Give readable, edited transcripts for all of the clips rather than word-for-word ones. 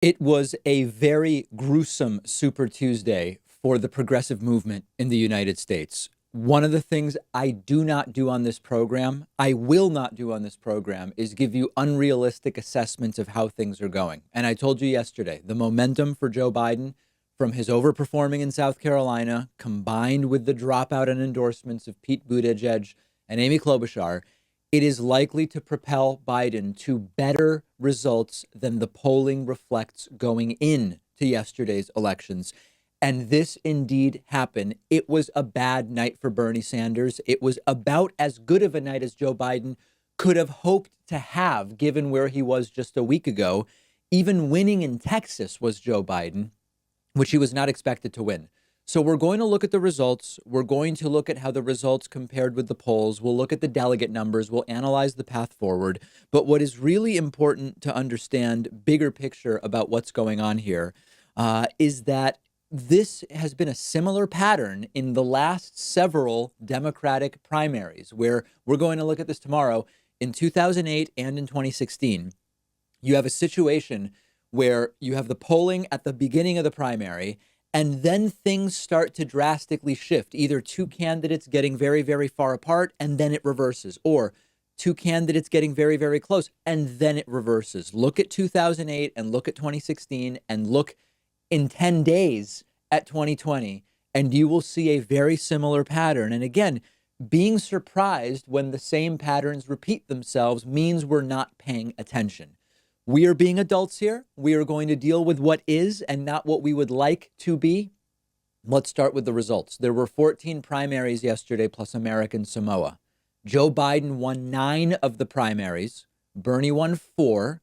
It was a very gruesome Super Tuesday for the progressive movement in the United States. One of the things I do not do on this program, I will not do on this program, is give you unrealistic assessments of how things are going. And I told you yesterday, the momentum for Joe Biden from his overperforming in South Carolina, combined with the dropout and endorsements of Pete Buttigieg and Amy Klobuchar, it is likely to propel Biden to better results than the polling reflects going in to yesterday's elections. And this indeed happened. It was a bad night for Bernie Sanders. It was about as good of a night as Joe Biden could have hoped to have, given where he was just a week ago. Even winning in Texas was Joe Biden, which he was not expected to win. So we're going to look at the results. We're going to look at how the results compared with the polls. We'll look at the delegate numbers. We'll analyze the path forward. But what is really important to understand, bigger picture about what's going on here, is that this has been a similar pattern in the last several Democratic primaries, where we're going to look at this tomorrow. In 2008 and in 2016, you have a situation where you have the polling at the beginning of the primary, and then things start to drastically shift, either two candidates getting very, very far apart, and then it reverses, or two candidates getting very, very close, and then it reverses. Look at 2008 and look at 2016 and look in 10 days at 2020, and you will see a very similar pattern. And again, being surprised when the same patterns repeat themselves means we're not paying attention. We are being adults here. We are going to deal with what is and not what we would like to be. Let's start with the results. There were 14 primaries yesterday, plus American Samoa. Joe Biden won 9 of the primaries. Bernie won 4.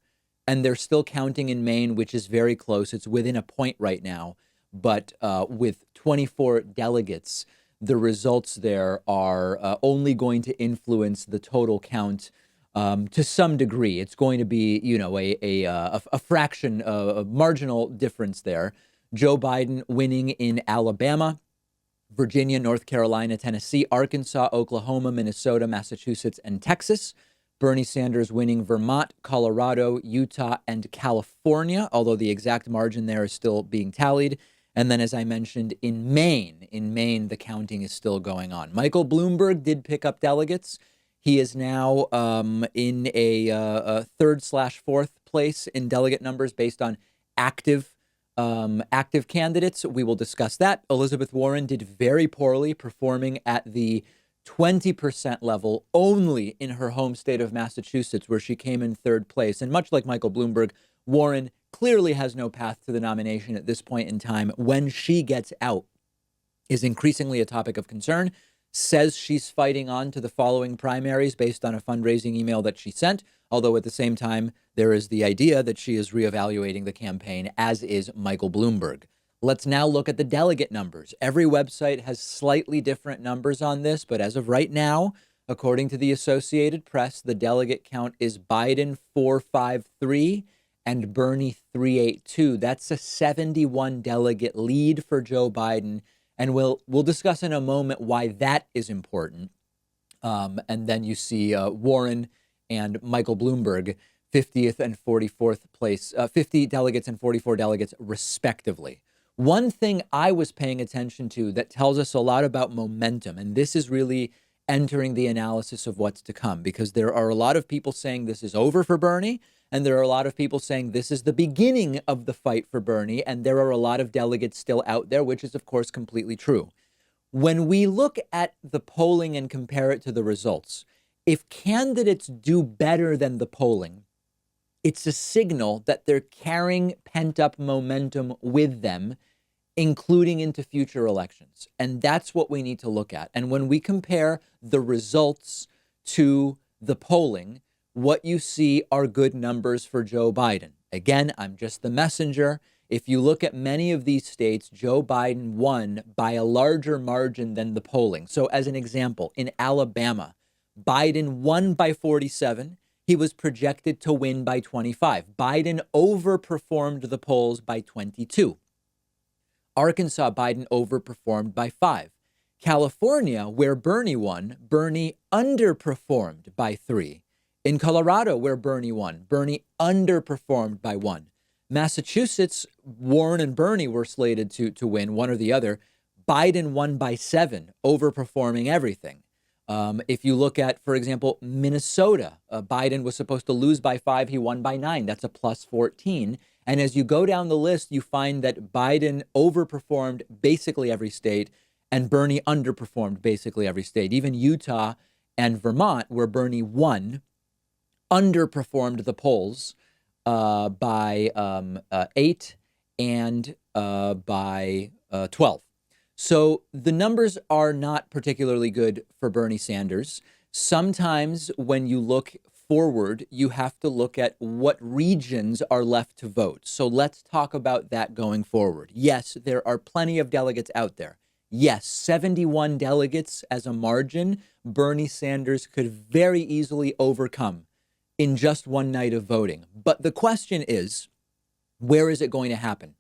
And they're still counting in Maine, which is very close. It's within a point right now. But with 24 delegates, the results there are only going to influence the total count to some degree. It's going to be, a fraction, a marginal difference there. Joe Biden winning in Alabama, Virginia, North Carolina, Tennessee, Arkansas, Oklahoma, Minnesota, Massachusetts, and Texas. Bernie Sanders winning Vermont, Colorado, Utah, and California, although the exact margin there is still being tallied. And then, as I mentioned, in Maine, the counting is still going on. Michael Bloomberg did pick up delegates. He is now in a third/fourth place in delegate numbers based on active candidates. We will discuss that. Elizabeth Warren did very poorly, performing at the 20% level only in her home state of Massachusetts, where she came in third place. And much like Michael Bloomberg, Warren clearly has no path to the nomination at this point in time. When she gets out is increasingly a topic of concern. Says she's fighting on to the following primaries based on a fundraising email that she sent, although at the same time, there is the idea that she is reevaluating the campaign, as is Michael Bloomberg. Let's now look at the delegate numbers. Every website has slightly different numbers on this, but as of right now, according to the Associated Press, the delegate count is Biden 453 and Bernie 382. That's a 71 delegate lead for Joe Biden. And we'll discuss in a moment why that is important. And then you see Warren and Michael Bloomberg, 50th and 44th place, 50 delegates and 44 delegates, respectively. One thing I was paying attention to that tells us a lot about momentum, and this is really entering the analysis of what's to come, because there are a lot of people saying this is over for Bernie, and there are a lot of people saying this is the beginning of the fight for Bernie, and there are a lot of delegates still out there, which is, of course, completely true. When we look at the polling and compare it to the results, if candidates do better than the polling, it's a signal that they're carrying pent-up momentum with them, including into future elections. And that's what we need to look at. And when we compare the results to the polling, what you see are good numbers for Joe Biden. Again, I'm just the messenger. If you look at many of these states, Joe Biden won by a larger margin than the polling. So as an example, in Alabama, Biden won by 47. He was projected to win by 25. Biden overperformed the polls by 22. Arkansas, Biden overperformed by 5. California, where Bernie won, Bernie underperformed by 3. In Colorado, where Bernie won, Bernie underperformed by 1. Massachusetts, Warren and Bernie were slated to win, one or the other. Biden won by 7, overperforming everything. If you look at, for example, Minnesota, Biden was supposed to lose by 5. He won by 9. That's a plus 14. And as you go down the list, you find that Biden overperformed basically every state and Bernie underperformed basically every state. Even Utah and Vermont, where Bernie won, underperformed the polls by 8 and by 12. So the numbers are not particularly good for Bernie Sanders. Sometimes when you look forward, you have to look at what regions are left to vote. So let's talk about that going forward. Yes, there are plenty of delegates out there. Yes, 71 delegates as a margin, Bernie Sanders could very easily overcome in just one night of voting. But the question is, where is it going to happen?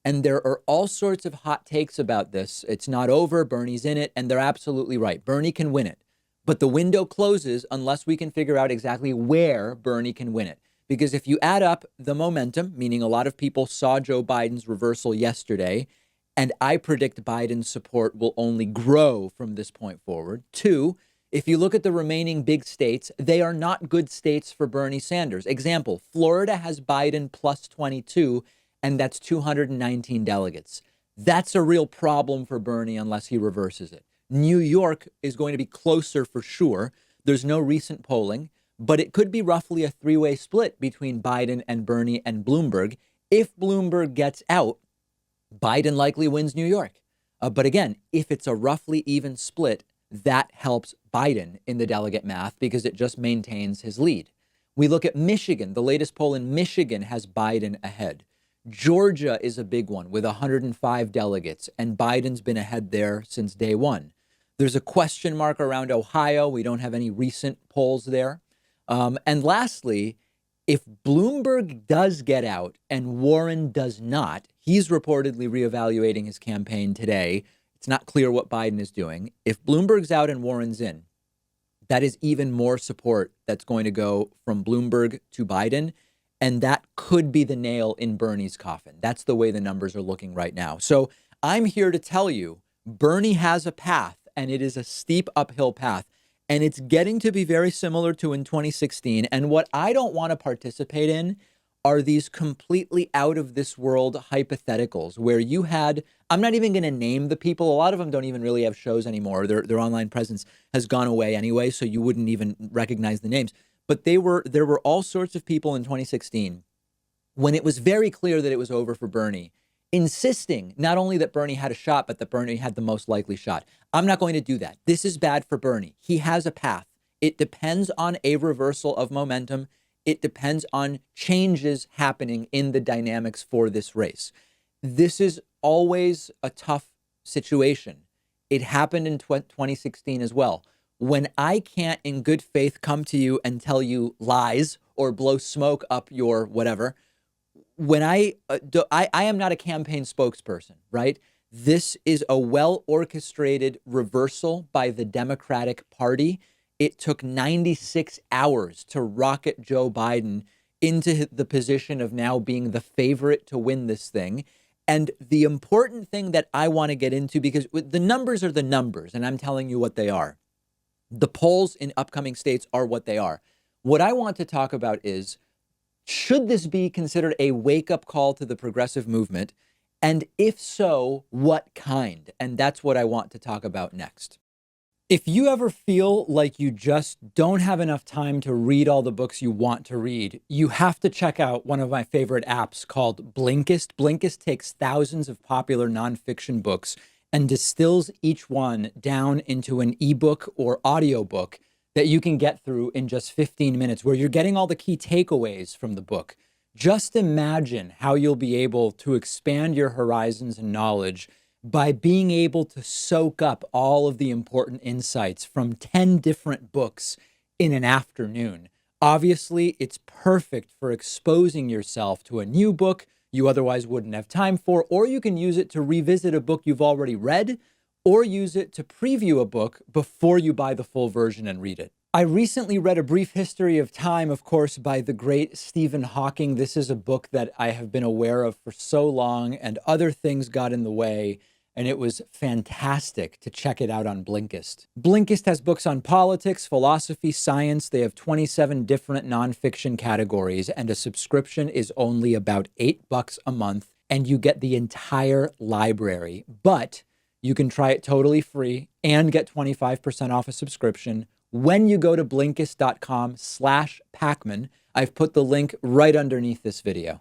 And there are all sorts of hot takes about this. It's not over. Bernie's in it. And they're absolutely right. Bernie can win it. But the window closes unless we can figure out exactly where Bernie can win it. Because if you add up the momentum, meaning a lot of people saw Joe Biden's reversal yesterday, and I predict Biden's support will only grow from this point forward. 2, if you look at the remaining big states, they are not good states for Bernie Sanders. Example, Florida has Biden plus 22, and that's 219 delegates. That's a real problem for Bernie unless he reverses it. New York is going to be closer for sure. There's no recent polling, but it could be roughly a 3-way split between Biden and Bernie and Bloomberg. If Bloomberg gets out, Biden likely wins New York. But again, if it's a roughly even split, that helps Biden in the delegate math because it just maintains his lead. We look at Michigan. The latest poll in Michigan has Biden ahead. Georgia is a big one with 105 delegates, and Biden's been ahead there since day one. There's a question mark around Ohio. We don't have any recent polls there. And lastly, if Bloomberg does get out and Warren does not, he's reportedly reevaluating his campaign today. It's not clear what Biden is doing. If Bloomberg's out and Warren's in, that is even more support that's going to go from Bloomberg to Biden. And that could be the nail in Bernie's coffin. That's the way the numbers are looking right now. So I'm here to tell you, Bernie has a path, and it is a steep uphill path. And it's getting to be very similar to in 2016. And what I don't want to participate in are these completely out of this world hypotheticals where you had, I'm not even going to name the people. A lot of them don't even really have shows anymore. Their online presence has gone away anyway, so you wouldn't even recognize the names. But there were all sorts of people in 2016 when it was very clear that it was over for Bernie, insisting not only that Bernie had a shot, but that Bernie had the most likely shot. I'm not going to do that. This is bad for Bernie. He has a path. It depends on a reversal of momentum. It depends on changes happening in the dynamics for this race. This is always a tough situation. It happened in 2016 as well. When I can't in good faith come to you and tell you lies or blow smoke up your whatever, when I am not a campaign spokesperson, right? This is a well-orchestrated reversal by the Democratic Party. It took 96 hours to rocket Joe Biden into the position of now being the favorite to win this thing. And the important thing that I want to get into, because the numbers are the numbers, and I'm telling you what they are. The polls in upcoming states are what they are. What I want to talk about is, should this be considered a wake-up call to the progressive movement? And if so, what kind? And that's what I want to talk about next. If you ever feel like you just don't have enough time to read all the books you want to read, you have to check out one of my favorite apps called Blinkist. Blinkist takes thousands of popular nonfiction books and distills each one down into an ebook or audiobook that you can get through in just 15 minutes, where you're getting all the key takeaways from the book. Just imagine how you'll be able to expand your horizons and knowledge by being able to soak up all of the important insights from 10 different books in an afternoon. Obviously, it's perfect for exposing yourself to a new book you otherwise wouldn't have time for, or you can use it to revisit a book you've already read, or use it to preview a book before you buy the full version and read it. I recently read A Brief History of Time, of course, by the great Stephen Hawking. This is a book that I have been aware of for so long, and other things got in the way, and it was fantastic to check it out on Blinkist. Blinkist has books on politics, philosophy, science. They have 27 different nonfiction categories, and a subscription is only about $8 a month, and you get the entire library. But you can try it totally free and get 25% off a subscription when you go to Blinkist.com/Pakman. I've put the link right underneath this video.